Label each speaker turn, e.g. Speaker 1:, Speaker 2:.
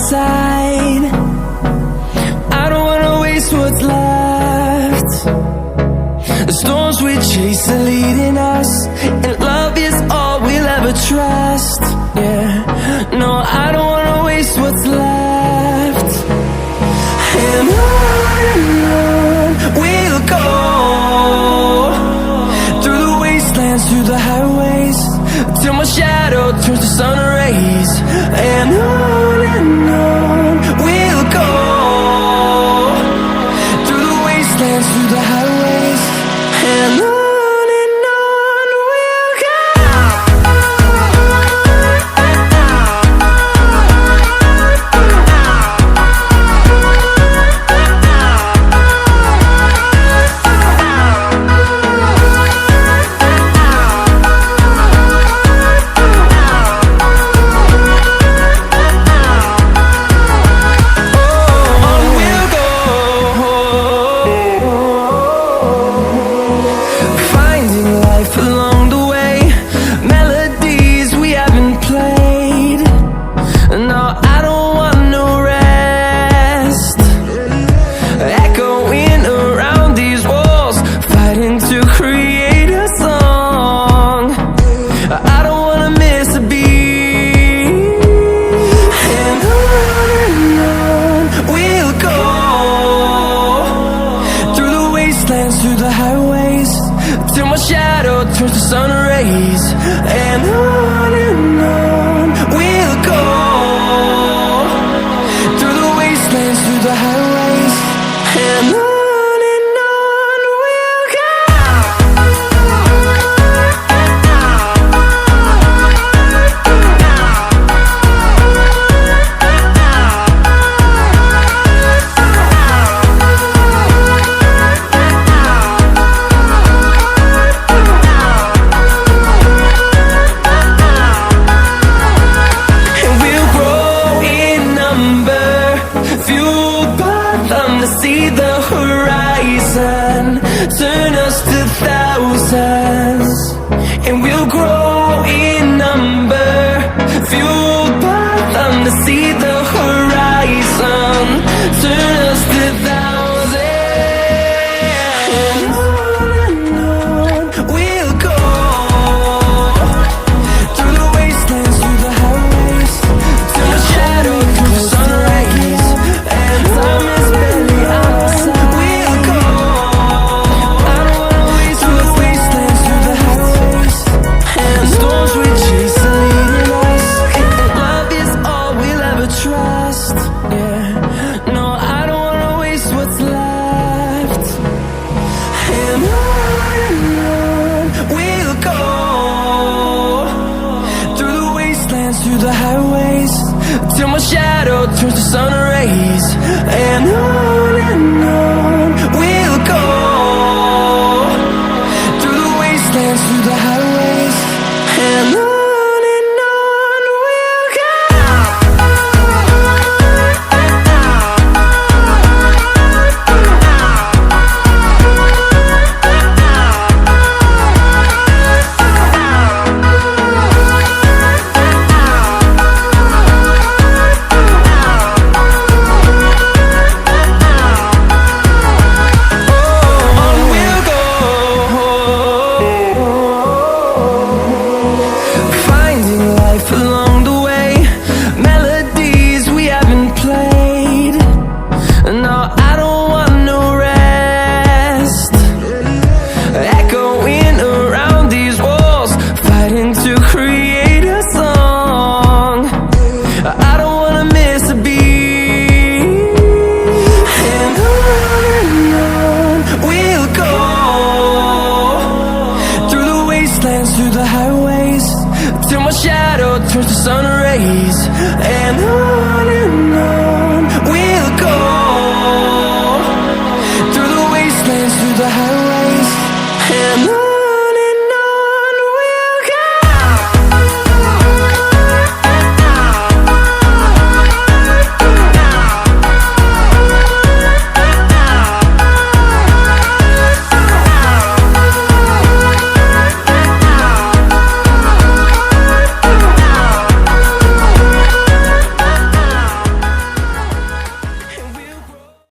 Speaker 1: outside. I don't wanna waste what's left. The storms we chase are leading us, and love is all we'll ever trust. Yeah, no, I don't wanna waste what's left. And on we'll go, through the wastelands, through the highways, till my shadow turns to sun rays. And on we'll go, through the wastelands, through the highways, and on we'll go. Through the highways, till my shadow turns to sun rays. And on we'll go, through the wastelands, through the highways, and on we'll go. See the horizon, turn us to thousands, and we'll grow in number, fueled by them. To see the horizon, turn us to thousands, and on we'll go, through the wastelands, through the highways, till my shadow turns to sun rays, and time is barely outside. We'll go, I don't wanna waste what's wastelands, through the highways, and storms we chase are leading us, and love is all we'll ever trust. Yeah, no, I don't wanna waste what's left. And on we'll go, through the wastelands, through the highways, till my shadow turns to sun rays. And on we'll go, through the wastelands, through the highways, and on we'll go. Through the highways, till my shadow turns to sun rays. And